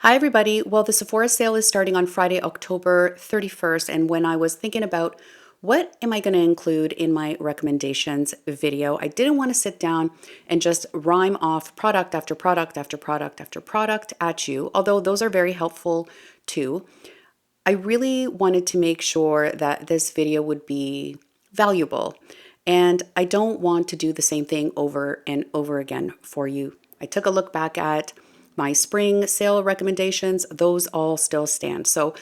Hi everybody. Well, the Sephora sale is starting on Friday, October 31st, and when I was thinking about what am I going to include in my recommendations video, I didn't want to sit down and just rhyme off product after product after product after product at you, although those are very helpful too. I really wanted to make sure that this video would be valuable, and I don't want to do the same thing over and over again for you. I took a look back at my spring sale recommendations. Those all still stand. So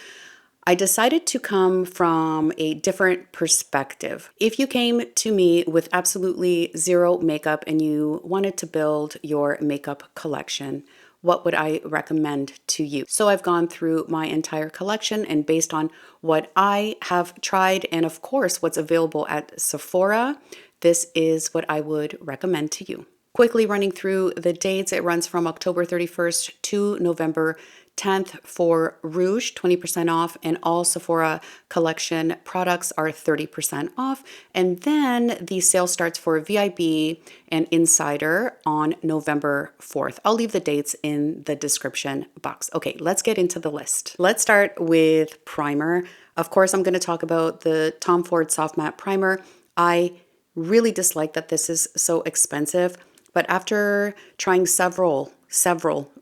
I decided to come from a different perspective. If you came to me with absolutely zero makeup and you wanted to build your makeup collection, what would I recommend to you? So I've gone through my entire collection, and based on what I have tried and of course what's available at Sephora, this is what I would recommend to you. Quickly running through the dates, it runs from October 31st to November 10th for Rouge, 20% off, and all Sephora collection products are 30% off. And then the sale starts for VIB and Insider on November 4th. I'll leave the dates in the description box. Okay, let's get into the list. Let's start with primer. Of course, I'm going to talk about the Tom Ford Soft Matte Primer. I really dislike that this is so expensive. But after trying several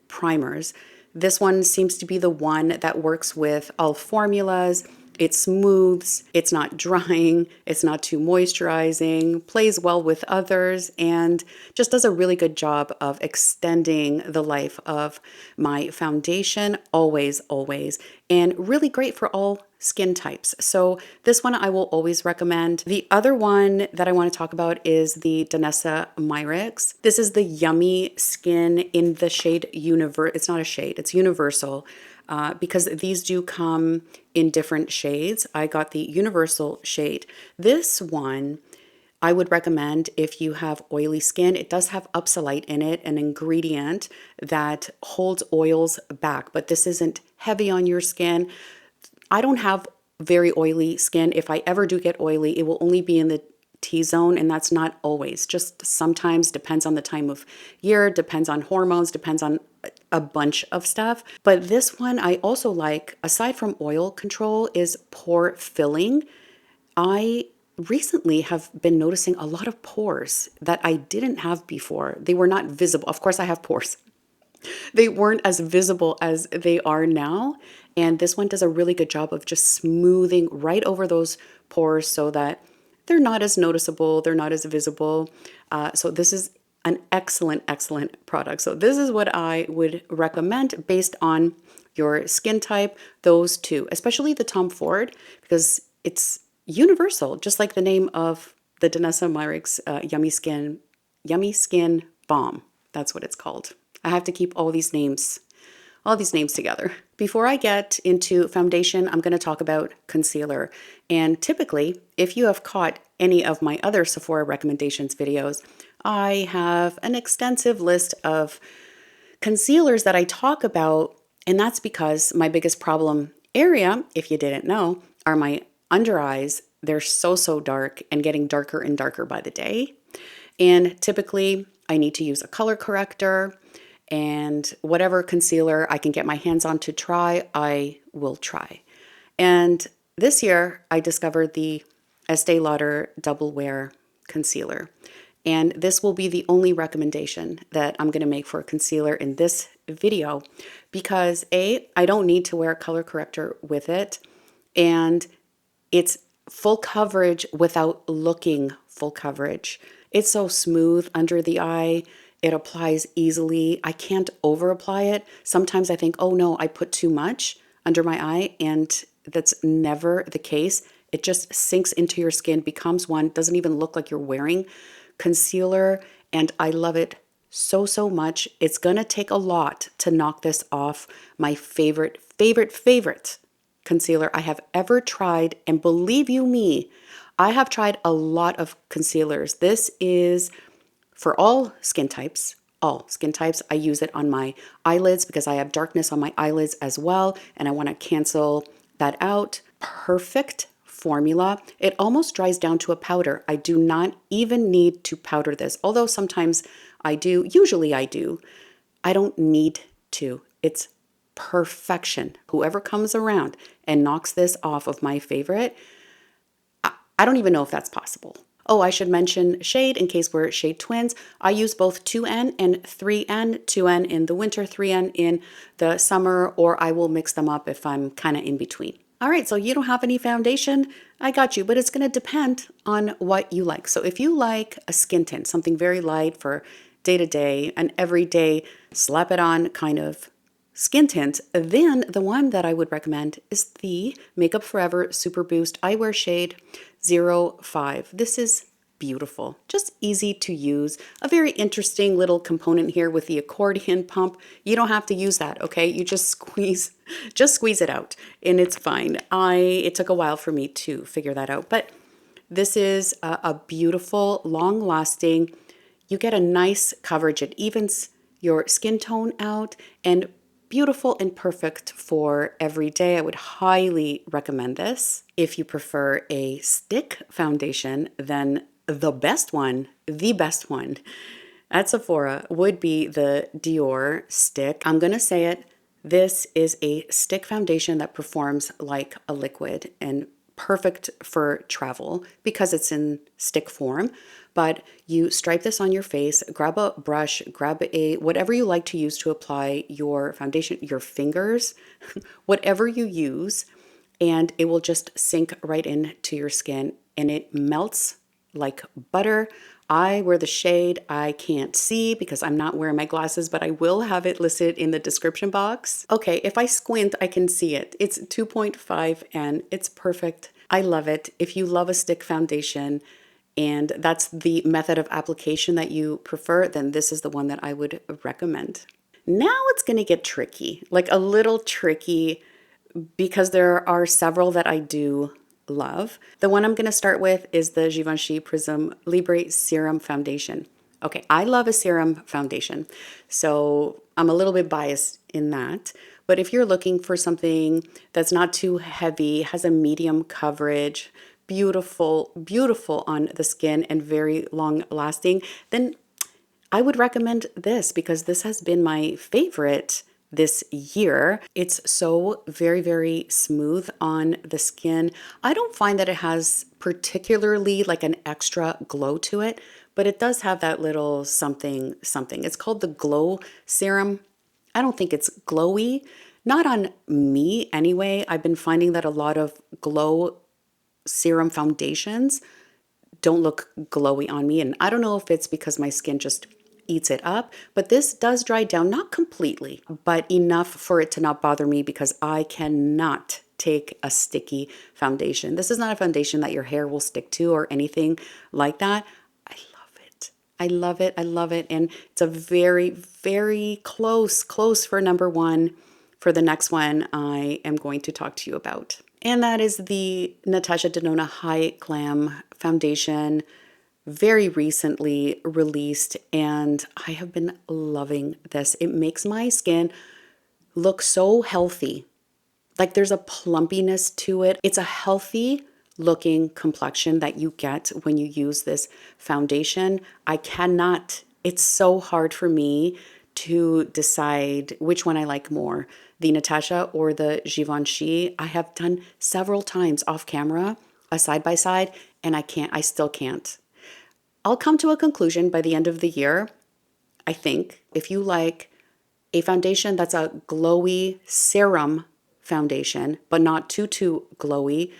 primers, this one seems to be the one that works with all formulas. It smooths, it's not drying, it's not too moisturizing, plays well with others, and just does a really good job of extending the life of my foundation, always, and really great for all skin types. So this one I will always recommend. The other one that I want to talk about is the Danessa Myricks. This is the Yummy Skin in the shade Universe. It's not a shade, it's Universal. Because these do come in different shades. I got the universal shade. This one I would recommend if you have oily skin. It does have oxalate in it, an ingredient that holds oils back, but this isn't heavy on your skin. I don't have very oily skin. If I ever do get oily, it will only be in the T-zone, and that's not always. Just sometimes, depends on the time of year, depends on hormones, depends on a bunch of stuff. But this one I also like, aside from oil control, is pore filling. I recently have been noticing a lot of pores that I didn't have before. They were not visible. Of course I have pores. They weren't as visible as they are now. And this one does a really good job of just smoothing right over those pores so that they're not as noticeable, they're not as visible. So this is an excellent product. So this is what I would recommend based on your skin type, those two, especially the Tom Ford, because it's universal, just like the name of the Danessa Myricks Yummy Skin Balm. That's what it's called. I have to keep all these names together. Before I get into foundation, I'm going to talk about concealer. And typically, if you have caught any of my other Sephora recommendations videos, I have an extensive list of concealers that I talk about, and that's because my biggest problem area, if you didn't know, are my under eyes. They're so dark and getting darker and darker by the day. And typically, I need to use a color corrector, and whatever concealer I can get my hands on to try, I will try. And this year, I discovered the Estee Lauder Double Wear Concealer. And this will be the only recommendation that I'm going to make for a concealer in this video because A, I don't need to wear a color corrector with it, and it's full coverage without looking full coverage. It's so smooth under the eye. It applies easily. I can't over apply it. Sometimes I think, oh no, I put too much under my eye, and that's never the case. It just sinks into your skin, becomes one, doesn't even look like you're wearing concealer, and I love it so much. It's gonna take a lot to knock this off my favorite concealer I have ever tried, and believe you me, I have tried a lot of concealers. This is for all skin types. I use it on my eyelids because I have darkness on my eyelids as well, and I want to cancel that out. Perfect formula. It almost dries down to a powder. I do not even need to powder this, although sometimes I do. Usually I do. I don't need to. It's perfection. Whoever comes around and knocks this off of my favorite, I don't even know if that's possible. Oh, I should mention shade in case we're shade twins. I use both 2N and 3N, 2N in the winter, 3N in the summer, or I will mix them up if I'm kind of in between. All right, so you don't have any foundation, I got you, but it's gonna depend on what you like. So if you like a skin tint, something very light for day to day, an everyday slap it on kind of skin tint, then the one that I would recommend is the Makeup Forever Super Boost Eyewear Shade 05. This is beautiful, just easy to use. A very interesting little component here with the accordion pump. You don't have to use that, okay? You just squeeze it out and it's fine. It took a while for me to figure that out, but this is a beautiful, long-lasting. You get a nice coverage. It evens your skin tone out and beautiful and perfect for every day. I would highly recommend this. If you prefer a stick foundation, then the best one at Sephora would be the Dior stick. I'm gonna say it. This is a stick foundation that performs like a liquid and perfect for travel because it's in stick form. But you stripe this on your face, grab a brush, grab whatever you like to use to apply your foundation, your fingers, whatever you use, and it will just sink right into your skin and it melts like butter. I wear the shade I can't see because I'm not wearing my glasses, but I will have it listed in the description box. Okay, if I squint, I can see it. It's 2.5 and it's perfect. I love it. If you love a stick foundation and that's the method of application that you prefer, then this is the one that I would recommend. Now it's gonna get tricky, like a little tricky, because there are several that I do love. The one I'm going to start with is the Givenchy Prisme Libre Serum Foundation. Okay, I love a serum foundation, so I'm a little bit biased in that. But if you're looking for something that's not too heavy, has a medium coverage, beautiful, beautiful on the skin and very long lasting, then I would recommend this because this has been my favorite this year. It's so very, very smooth on the skin. I don't find that it has particularly like an extra glow to it, but it does have that little something. It's called the Glow Serum. I don't think it's glowy, not on me anyway. I've been finding that a lot of glow serum foundations don't look glowy on me, and I don't know if it's because my skin just eats it up, but this does dry down, not completely, but enough for it to not bother me because I cannot take a sticky foundation. This is not a foundation that your hair will stick to or anything like that. I love it. I love it. I love it. And it's a very, very close for number one for the next one I am going to talk to you about. And that is the NATASHA DENONA Hy-Glam foundation, very recently released, and I have been loving this. It makes my skin look so healthy. Like there's a plumpiness to it. It's a healthy looking complexion that you get when you use this foundation. It's so hard for me to decide which one I like more, the NATASHA or the Givenchy. I have done several times off camera, a side by side, and I still can't. I'll come to a conclusion by the end of the year. I think if you like a foundation that's a glowy serum foundation, but not too glowy,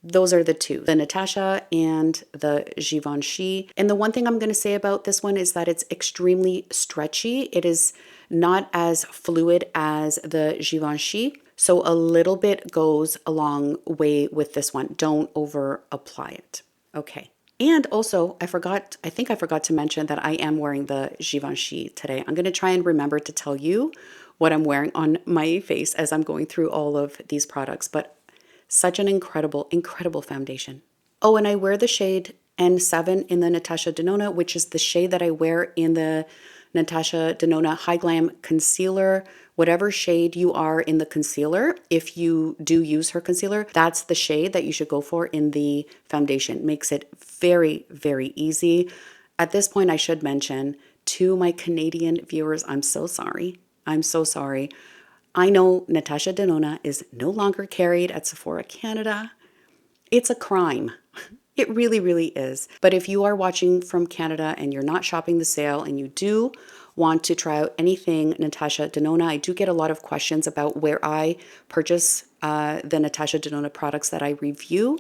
those are the two, the NATASHA and the Givenchy. And the one thing I'm going to say about this one is that it's extremely stretchy. It is not as fluid as the Givenchy. So a little bit goes a long way with this one. Don't over apply it. Okay. And also, I think I forgot to mention that I am wearing the Givenchy today. I'm going to try and remember to tell you what I'm wearing on my face as I'm going through all of these products, but such an incredible, incredible foundation. Oh, and I wear the shade N7 in the NATASHA DENONA, which is the shade that I wear in the NATASHA DENONA Hy-Glam Concealer. Whatever shade you are in the concealer, if you do use her concealer, that's the shade that you should go for in the foundation. Makes it very, very easy. At this point, I should mention to my Canadian viewers, I'm so sorry. I'm so sorry. I know Natasha Denona is no longer carried at Sephora Canada. It's a crime. It really, really is. But if you are watching from Canada and you're not shopping the sale and you do want to try out anything Natasha Denona, I do get a lot of questions about where I purchase the Natasha Denona products that I review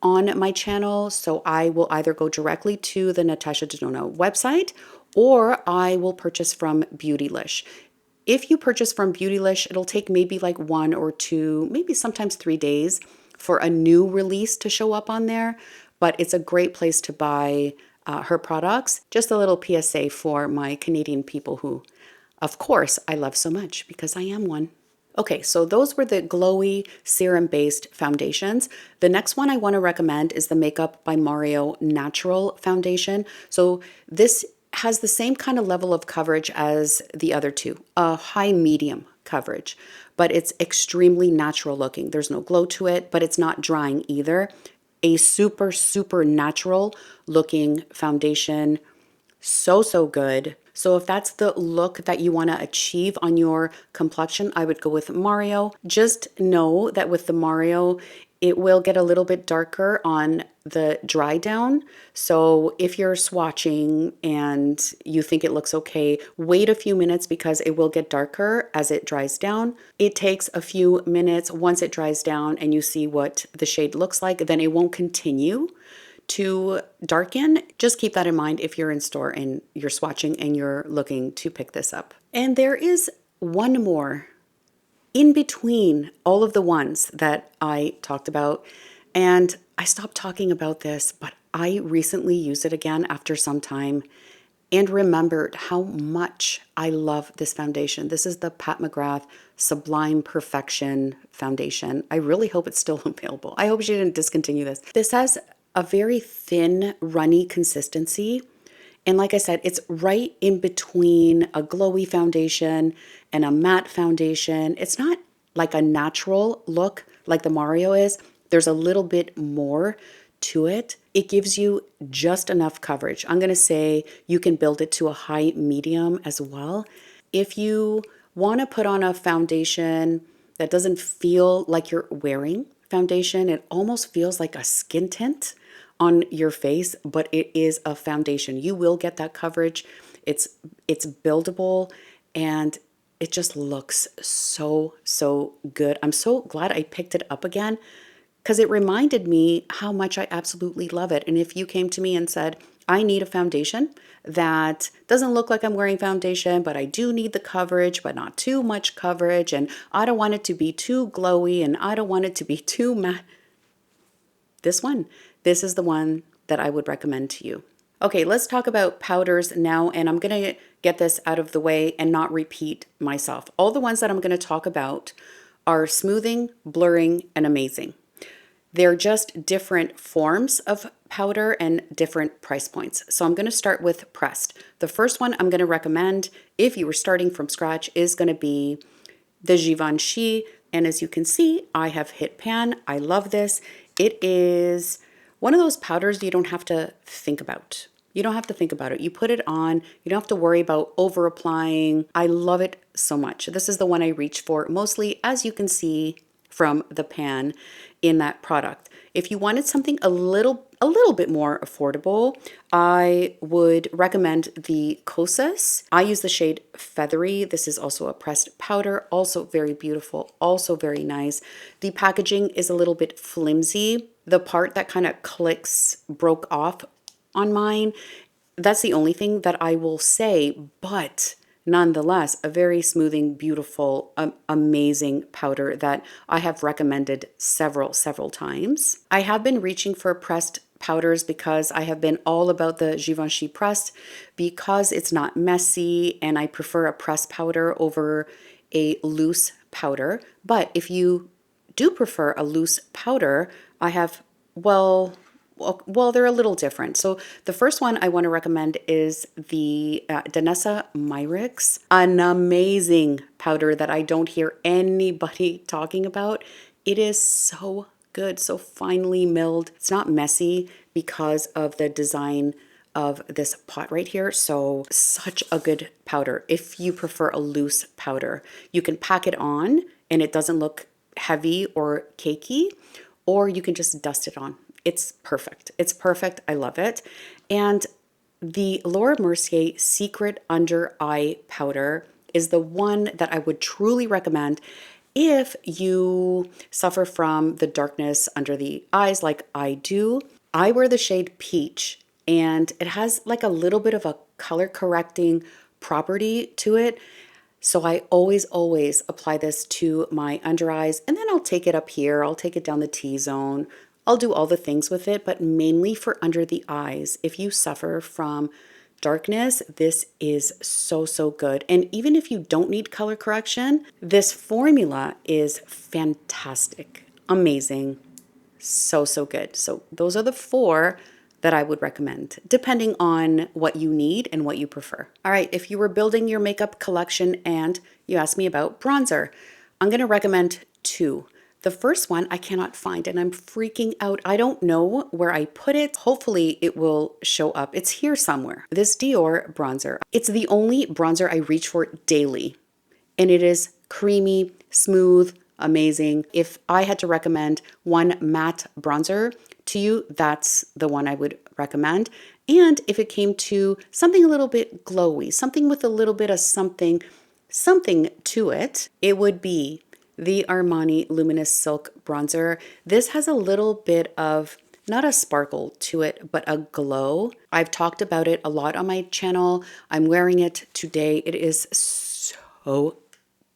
on my channel. So I will either go directly to the Natasha Denona website or I will purchase from Beautylish. If you purchase from Beautylish, it'll take maybe like 1 or 2, maybe sometimes 3 days for a new release to show up on there. But it's a great place to buy her products. Just a little PSA for my Canadian people who, of course, I love so much because I am one. Okay, so those were the glowy serum-based foundations. The next one I want to recommend is the Makeup by Mario Natural Foundation. So this has the same kind of level of coverage as the other two, a high medium coverage, but it's extremely natural looking. There's no glow to it, but it's not drying either. A super, super natural looking foundation. So, so good. So if that's the look that you want to achieve on your complexion, I would go with Mario. Just know that with the Mario, it will get a little bit darker on the dry down. So if you're swatching and you think it looks okay, wait a few minutes because it will get darker as it dries down. It takes a few minutes. Once it dries down and you see what the shade looks like, then it won't continue to darken. Just keep that in mind if you're in store and you're swatching and you're looking to pick this up. And there is one more in between all of the ones that I talked about. And I stopped talking about this, but I recently used it again after some time and remembered how much I love this foundation. This is the Pat McGrath Sublime Perfection Foundation. I really hope it's still available. I hope she didn't discontinue this. This has a very thin, runny consistency. And like I said, it's right in between a glowy foundation and a matte foundation. It's not like a natural look like the Mario is. There's a little bit more to it. It gives you just enough coverage. I'm going to say you can build it to a high medium as well. If you want to put on a foundation that doesn't feel like you're wearing foundation, it almost feels like a skin tint on your face, but it is a foundation. You will get that coverage. It's buildable and it just looks so, so good. I'm so glad I picked it up again because it reminded me how much I absolutely love it. And if you came to me and said, I need a foundation that doesn't look like I'm wearing foundation, but I do need the coverage, but not too much coverage, and I don't want it to be too glowy, and I don't want it to be too matte, this is the one that I would recommend to you. Okay, let's talk about powders now, and I'm going to get this out of the way and not repeat myself. All the ones that I'm going to talk about are smoothing, blurring, and amazing. They're just different forms of powder and different price points. So I'm going to start with pressed. The first one I'm going to recommend if you were starting from scratch is going to be the Givenchy. And as you can see, I have hit pan. I love this. It is one of those powders you don't have to think about. You don't have to think about it. You put it on. You don't have to worry about over applying. I love it so much. This is the one I reach for mostly, as you can see from the pan in that product. If you wanted something a little bit more affordable, I would recommend the KOSAS. I use the shade Feathery. This is also a pressed powder, also very beautiful, also very nice. The packaging is a little bit flimsy. The part that kind of clicks broke off on mine. That's the only thing that I will say, but nonetheless, a very smoothing, beautiful, amazing powder that I have recommended several times. I have been reaching for pressed powders because I have been all about the Givenchy pressed because it's not messy and I prefer a pressed powder over a loose powder. But if you do prefer a loose powder, I have, well, they're a little different. So the first one I want to recommend is the Danessa Myricks, an amazing powder that I don't hear anybody talking about. It is so good, so finely milled. It's not messy because of the design of this pot right here. So such a good powder. If you prefer a loose powder, you can pack it on and it doesn't look heavy or cakey, or you can just dust it on. It's perfect. It's perfect. I love it. And the Laura Mercier Secret Under Eye Powder is the one that I would truly recommend if you suffer from the darkness under the eyes like I do. I wear the shade Peach, and it has like a little bit of a color correcting property to it. So I always apply this to my under eyes, and then I'll take it up here. I'll take it down the T-zone. I'll do all the things with it, but mainly for under the eyes. If you suffer from darkness, this is so good. And even if you don't need color correction, this formula is fantastic, amazing, so good. So those are the 4 that I would recommend, depending on what you need and what you prefer. All right, if you were building your makeup collection and you asked me about bronzer, I'm gonna recommend 2. The first one I cannot find and I'm freaking out. I don't know where I put it. Hopefully it will show up. It's here somewhere. This Dior bronzer. It's the only bronzer I reach for daily, and it is creamy, smooth, amazing. If I had to recommend one matte bronzer to you, that's the one I would recommend. And if it came to something a little bit glowy, something with a little bit of something to it, it would be the Armani Luminous Silk Bronzer. This has a little bit of, not a sparkle to it, but a glow. I've talked about it a lot on my channel. I'm wearing it today. It is so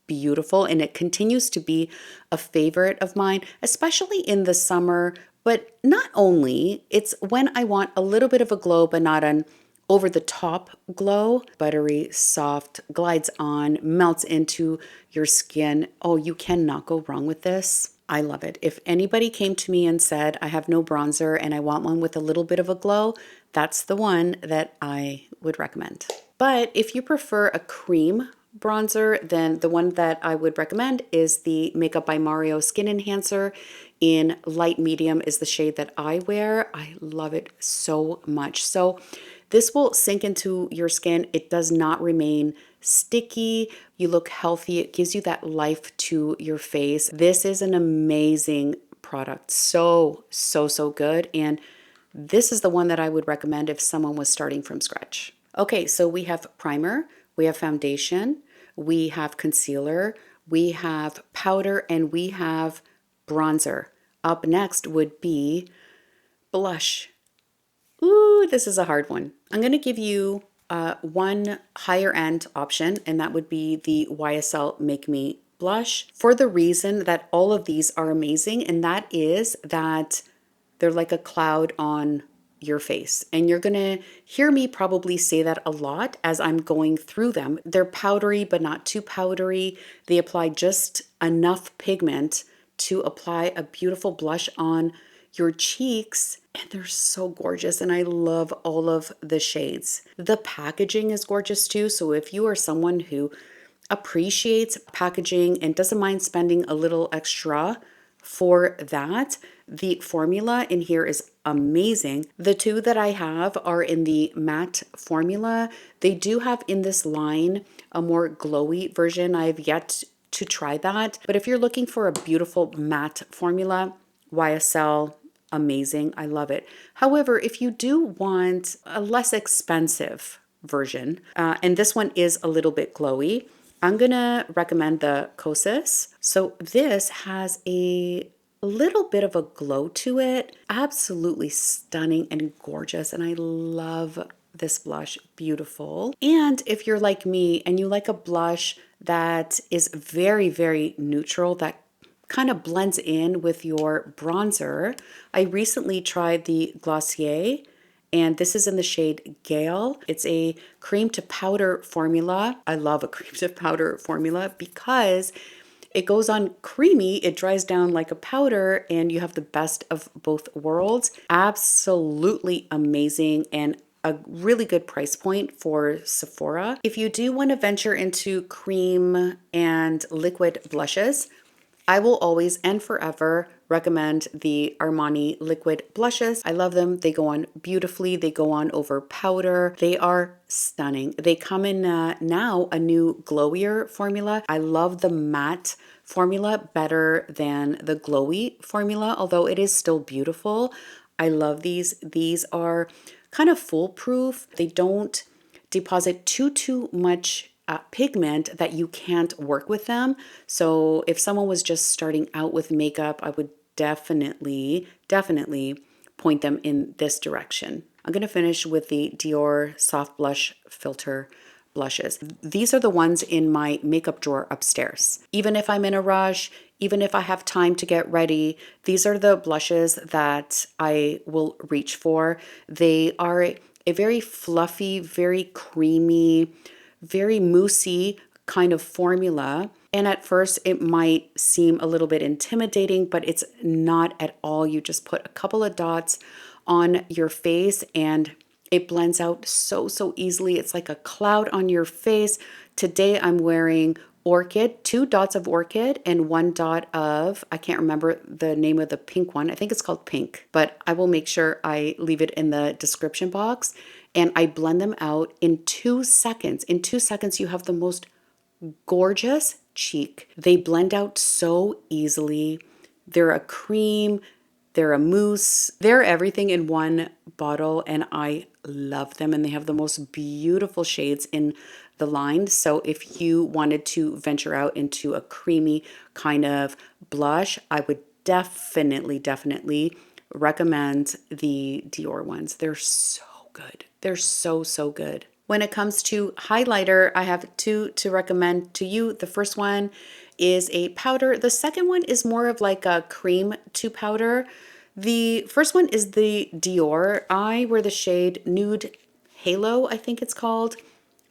beautiful, and it continues to be a favorite of mine, especially in the summer. But not only, it's when I want a little bit of a glow, but not an over the top glow. Buttery, soft, glides on, melts into your skin. Oh, you cannot go wrong with this. I love it. If anybody came to me and said, I have no bronzer and I want one with a little bit of a glow, that's the one that I would recommend. But if you prefer a cream bronzer, then the one that I would recommend is the Makeup by Mario Skin Enhancer in light medium is the shade that I wear. I love it so much. So this will sink into your skin. It does not remain sticky. You look healthy. It gives you that life to your face. This is an amazing product. So good. And this is the one that I would recommend if someone was starting from scratch. Okay, so we have primer, we have foundation, we have concealer, we have powder, and we have bronzer. Up next would be blush. Ooh, this is a hard one. I'm going to give you one higher end option, and that would be the YSL Make Me Blush, for the reason that all of these are amazing, and that is that they're like a cloud on your face. And you're going to hear me probably say that a lot as I'm going through them. They're powdery, but not too powdery. They apply just enough pigment to apply a beautiful blush on your cheeks, and they're so gorgeous, and I love all of the shades. The packaging is gorgeous too, so if you are someone who appreciates packaging and doesn't mind spending a little extra for that, the formula in here is amazing. The 2 that I have are in the matte formula. They do have in this line a more glowy version. I've yet to try that, but if you're looking for a beautiful matte formula, YSL, amazing. I love it. However, if you do want a less expensive version, and this one is a little bit glowy, I'm gonna recommend the KOSAS. So this has a little bit of a glow to it. Absolutely stunning and gorgeous, and I love this blush. Beautiful. And if you're like me and you like a blush that is very neutral, that kind of blends in with your bronzer, I recently tried the Glossier, and this is in the shade Gale. It's a cream to powder formula. I love a cream to powder formula because it goes on creamy, it dries down like a powder, and you have the best of both worlds. Absolutely amazing, and a really good price point for Sephora. If you do want to venture into cream and liquid blushes, I will always and forever recommend the Armani liquid blushes. I love them. They go on beautifully. They go on over powder. They are stunning. They come in now a new glowier formula. I love the matte formula better than the glowy formula, although it is still beautiful. I love these. These are kind of foolproof. They don't deposit too much pigment that you can't work with them. So if someone was just starting out with makeup, I would definitely point them in this direction. I'm going to finish with the Dior Soft Blush Filter blushes. These are the ones in my makeup drawer upstairs. Even if I'm in a rush, even if I have time to get ready, these are the blushes that I will reach for. They are a very fluffy, very creamy, very moussey kind of formula. And at first it might seem a little bit intimidating, but it's not at all. You just put a couple of dots on your face and it blends out so easily. It's like a cloud on your face. Today I'm wearing Orchid, 2 dots of Orchid and 1 dot of, I can't remember the name of the pink one. I think it's called Pink, but I will make sure I leave it in the description box. And I blend them out in 2 seconds. In 2 seconds, you have the most gorgeous cheek. They blend out so easily. They're a cream, they're a mousse, they're everything in one bottle, and I love them. And they have the most beautiful shades in the line. So if you wanted to venture out into a creamy kind of blush, I would definitely recommend the Dior ones. They're so good. They're so good. When it comes to highlighter, I have 2 to recommend to you. The first one is a powder. The second one is more of like a cream to powder. The first one is the Dior. I wear the shade Nude Halo, I think it's called.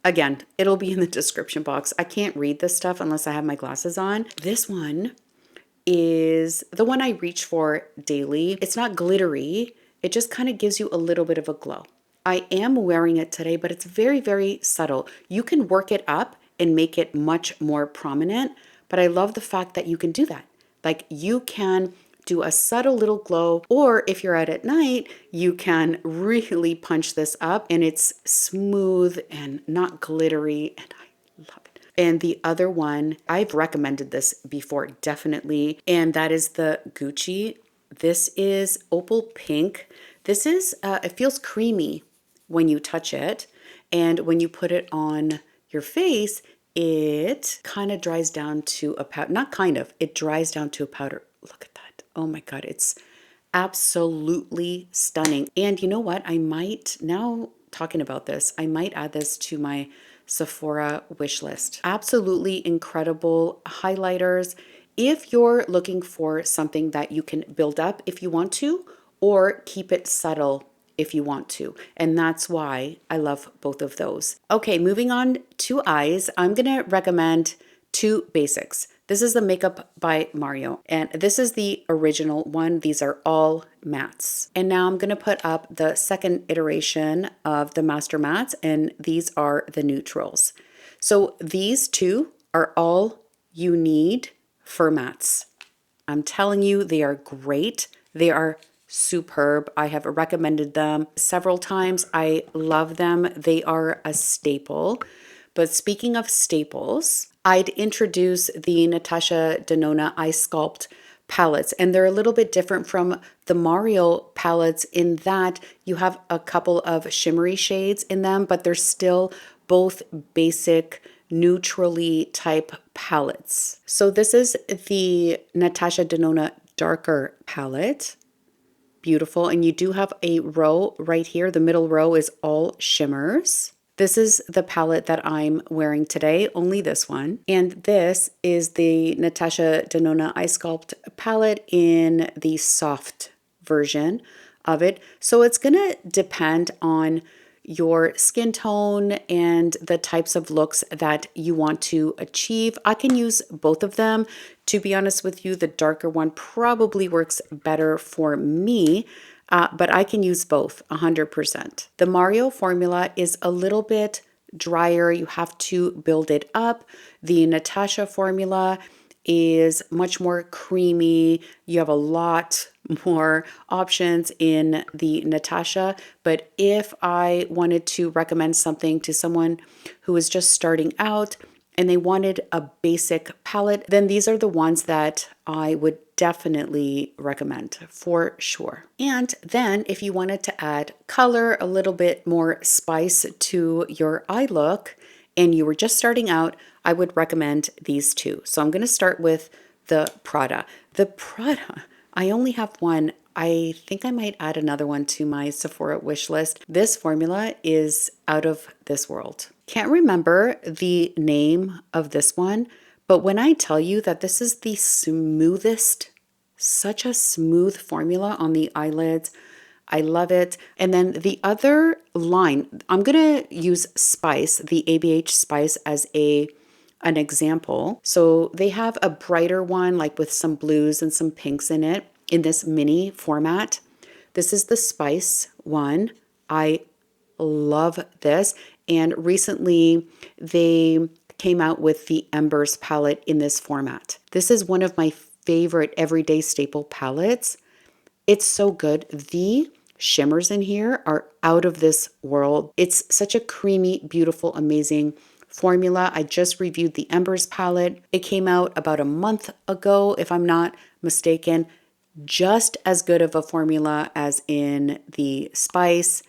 Again, it'll be in the description box. I can't read this stuff unless I have my glasses on. This one is the one I reach for daily. It's not glittery. It just kind of gives you a little bit of a glow. I am wearing it today, but it's very subtle. You can work it up and make it much more prominent, but I love the fact that you can do that. Like you can do a subtle little glow, or if you're out at night, you can really punch this up and it's smooth and not glittery, and I love it. And the other one, I've recommended this before, definitely, and that is the Gucci. This is Opal Pink. This is, it feels creamy when you touch it, and when you put it on your face, it kind of dries down to a powder. Not kind of, it dries down to a powder. Look at that. Oh my God, it's absolutely stunning. And you know what? I might, now talking about this, I might add this to my Sephora wish list. Absolutely incredible highlighters. If you're looking for something that you can build up if you want to, or keep it subtle if you want to. And that's why I love both of those. Okay, moving on to eyes, I'm gonna recommend 2 basics. This is the Makeup by Mario, and this is the original one. These are all mattes. And now I'm gonna put up the second iteration of the Master Mattes, and these are the neutrals. So these 2 are all you need for mattes. I'm telling you, they are great. They are superb. I have recommended them several times. I love them. They are a staple. But speaking of staples, I'd introduce the NATASHA DENONA Eye Sculpt palettes, and they're a little bit different from the Mario palettes in that you have a couple of shimmery shades in them, but they're still both basic neutrally type palettes. So this is the NATASHA DENONA Darker palette. Beautiful. And you do have a row right here. The middle row is all shimmers. This is the palette that I'm wearing today, only this one. And this is the NATASHA DENONA Eye Sculpt palette in the soft version of it. So it's gonna depend on your skin tone and the types of looks that you want to achieve. I can use both of them. To be honest with you, the darker one probably works better for me, but I can use both 100%. The Mario formula is a little bit drier. You have to build it up. The NATASHA formula is much more creamy. You have a lot more options in the NATASHA, but if I wanted to recommend something to someone who is just starting out and they wanted a basic palette, then these are the ones that I would definitely recommend for sure. And then if you wanted to add color, a little bit more spice to your eye look, and you were just starting out, I would recommend these two. So I'm going to start with the Prada. The Prada, I only have one. I think I might add another one to my Sephora wish list. This formula is out of this world. Can't remember the name of this one, but when I tell you that this is the smoothest, such a smooth formula on the eyelids, I love it. And then the other line, I'm going to use Spice, the ABH Spice, as an example. So they have a brighter one, like with some blues and some pinks in it, in this mini format. This is the Spice one. I love this. And recently they came out with the Embers palette in this format. This is one of my favorite everyday staple palettes. It's so good. The shimmers in here are out of this world. It's such a creamy, beautiful, amazing formula. I just reviewed the Embers palette. It came out about a month ago, if I'm not mistaken. Just as good of a formula as in the Spice.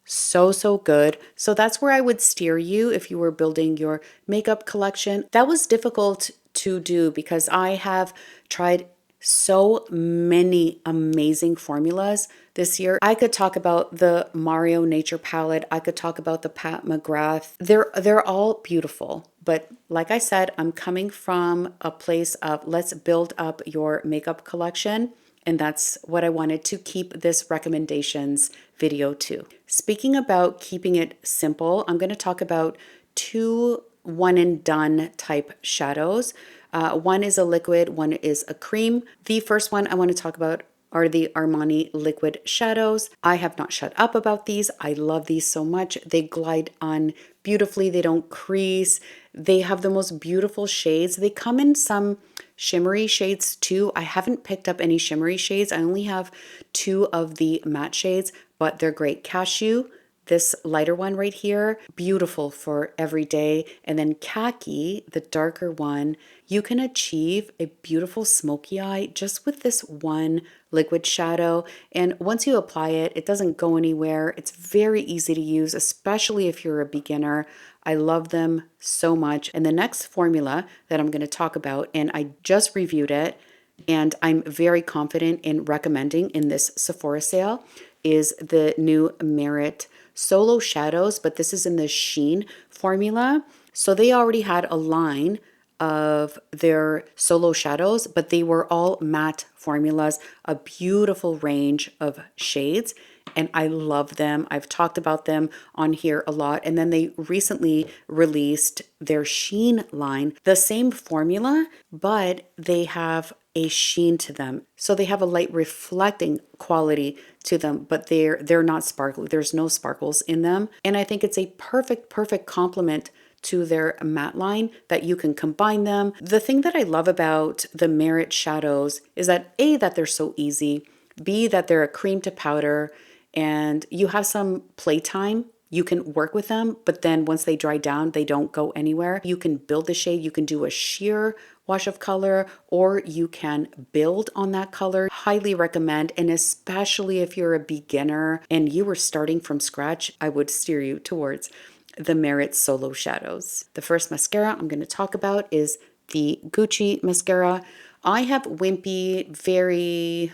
So good. So that's where I would steer you if you were building your makeup collection. That was difficult to do because I have tried so many amazing formulas this year. I could talk about the Mario Nature palette. I could talk about the Pat McGrath. They're all beautiful. But like I said, I'm coming from a place of let's build up your makeup collection. And that's what I wanted to keep this recommendations video to. Speaking about keeping it simple, I'm going to talk about two one and done type shadows. One is a liquid, one is a cream. The first one I want to talk about are the Armani liquid shadows. I have not shut up about these. I love these so much. They glide on beautifully. They don't crease. They have the most beautiful shades. They come in some shimmery shades too. I haven't picked up any shimmery shades. I only have two of the matte shades, but they're great. Cashew, this lighter one right here, beautiful for every day. And then khaki, the darker one, you can achieve a beautiful smoky eye just with this one liquid shadow. And once you apply it, it doesn't go anywhere. It's very easy to use, especially if you're a beginner. I love them so much. And the next formula that I'm going to talk about, and I just reviewed it, and I'm very confident in recommending in this Sephora sale, is the new Merit Solo Shadows, but this is in the Sheen formula. So they already had a line of their solo shadows, but they were all matte formulas, a beautiful range of shades, and I love them. I've talked about them on here a lot. And then they recently released their Sheen line, the same formula, but they have a sheen to them. So they have a light reflecting quality to them, but they're not sparkly. There's no sparkles in them. And I think it's a perfect complement to their matte line that you can combine them. The thing that I love about the Merit shadows is that A, that they're so easy, B, that they're a cream to powder, and you have some playtime. You can work with them, but then once they dry down, they don't go anywhere. You can build the shade, you can do a sheer wash of color, or you can build on that color. Highly recommend, and especially if you're a beginner and you were starting from scratch, I would steer you towards the Merit Solo Shadows. The first mascara I'm going to talk about is the Gucci mascara. I have wimpy, very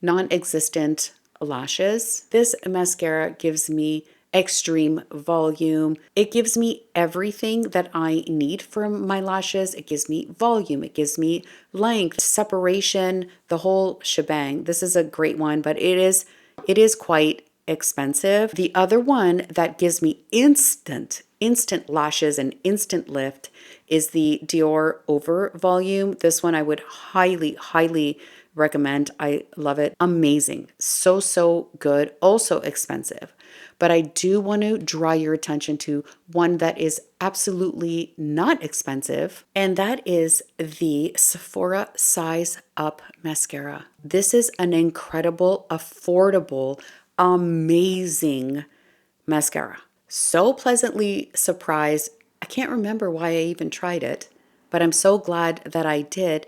non-existent lashes. This mascara gives me extreme volume. It gives me everything that I need from my lashes. It gives me volume. It gives me length, separation, the whole shebang. This is a great one, but it is quite expensive. The other one that gives me instant lashes and instant lift is the Dior Over Volume. This one I would highly recommend. I love it. Amazing. So good. Also expensive. but I do want to draw your attention to one that is absolutely not expensive, and that is the Sephora Size Up Mascara. This is an incredible, affordable, amazing mascara. So pleasantly surprised. I can't remember why I even tried it, but I'm so glad that I did.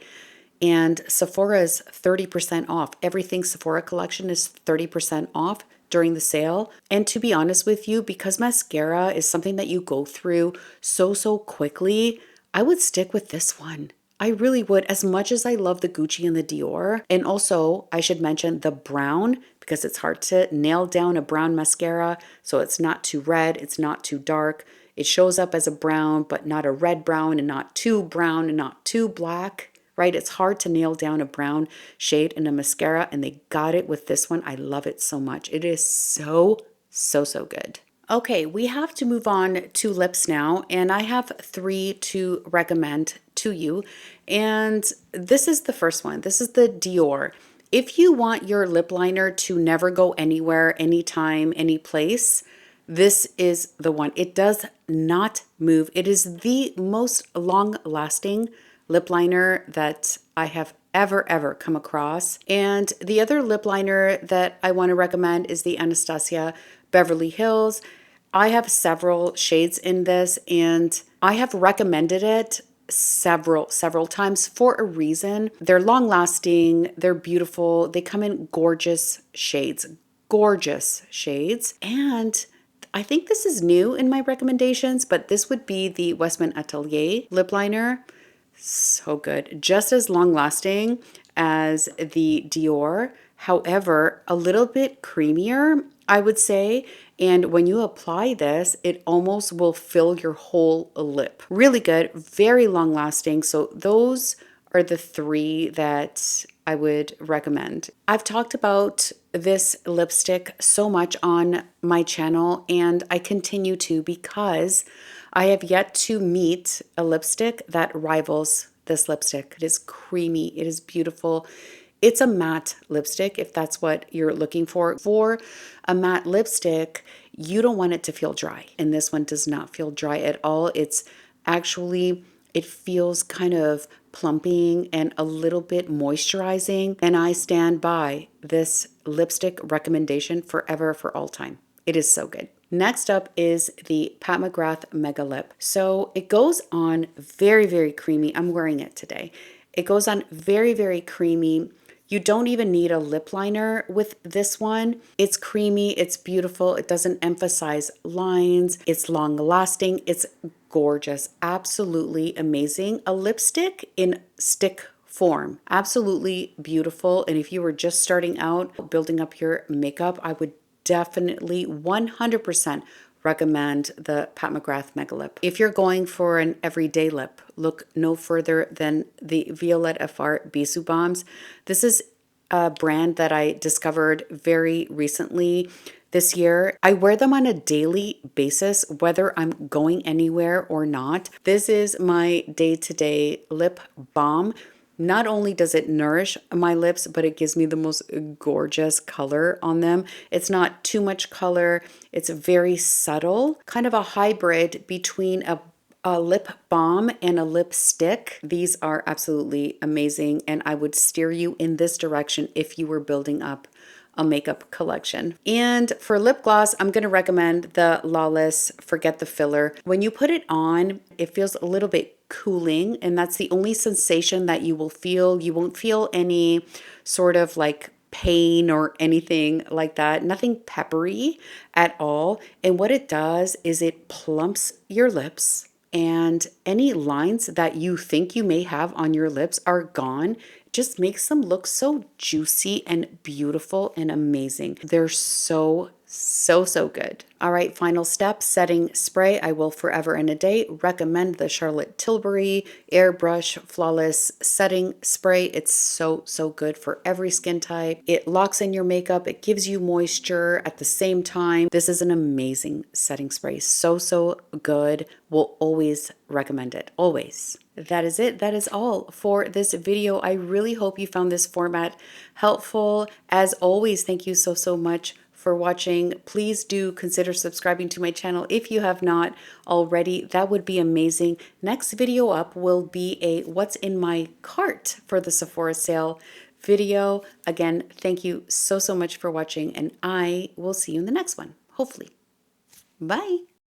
And Sephora is 30% off. Everything Sephora collection is 30% off during the sale. And to be honest with you, because mascara is something that you go through so quickly, I would stick with this one. I really would, as much as I love the Gucci and the Dior. And also, I should mention the brown, because it's hard to nail down a brown mascara. So it's not too red, it's not too dark. It shows up as a brown, but not a red brown, and not too brown and not too black. Right? It's hard to nail down a brown shade in a mascara, and they got it with this one. I love it so much. It is so good. Okay, we have to move on to lips now, and I have 3 to recommend to you. And this is the first one. This is the Dior. If you want your lip liner to never go anywhere, anytime, any place, this is the one. It does not move. It is the most long-lasting lip liner that I have ever come across. And the other lip liner that I want to recommend is the Anastasia Beverly Hills. I have several shades in this, and I have recommended it several times for a reason. They're long lasting, they're beautiful, they come in gorgeous shades, and I think this is new in my recommendations, but this would be the Westman Atelier lip liner. So good. Just as long lasting as the Dior. However, a little bit creamier, I would say. And when you apply this, it almost will fill your whole lip. Really good. Very long lasting. So those are the 3 that I would recommend. I've talked about this lipstick so much on my channel, and I continue to, because I have yet to meet a lipstick that rivals this lipstick. It is creamy. It is beautiful. It's a matte lipstick, if that's what you're looking for. For a matte lipstick, you don't want it to feel dry. And this one does not feel dry at all. It's actually, it feels kind of plumping and a little bit moisturizing. And I stand by this lipstick recommendation forever, for all time. It is so good. Next up is the Pat McGrath Mega Lip. So it goes on very creamy. I'm wearing it today. It goes on very creamy. You don't even need a lip liner with this one. It's creamy, it's beautiful, it doesn't emphasize lines, it's long lasting, it's gorgeous, absolutely amazing. A lipstick in stick form, absolutely beautiful. And if you were just starting out building up your makeup, I would definitely 100% recommend the Pat McGrath Mega Lip. If you're going for an everyday lip, look no further than the Violette FR Bisou Bombs. This is a brand that I discovered very recently this year. I wear them on a daily basis, whether I'm going anywhere or not. This is my day-to-day lip balm. Not only does it nourish my lips, but it gives me the most gorgeous color on them. It's not too much color. It's very subtle, kind of a hybrid between a lip balm and a lipstick. These are absolutely amazing, and I would steer you in this direction if you were building up a makeup collection. And for lip gloss, I'm going to recommend the Lawless Forget the Filler. When you put it on, it feels a little bit cooling, and that's the only sensation that you will feel. You won't feel any sort of like pain or anything like that. Nothing peppery at all. And what it does is it plumps your lips, and any lines that you think you may have on your lips are gone. It just makes them look so juicy and beautiful and amazing. They're so good. All right, final step, setting spray. I will forever and a day recommend the Charlotte Tilbury Airbrush Flawless Setting Spray. It's so good for every skin type. It locks in your makeup. It gives you moisture at the same time. This is an amazing setting spray. So good. Will always recommend it. Always. That is it. That is all for this video. I really hope you found this format helpful. As always, thank you so much for watching. Please do consider subscribing to my channel if you have not already. That would be amazing. Next video up will be a what's in my cart for the Sephora sale video. Again, thank you so much for watching, and I will see you in the next one, hopefully. Bye.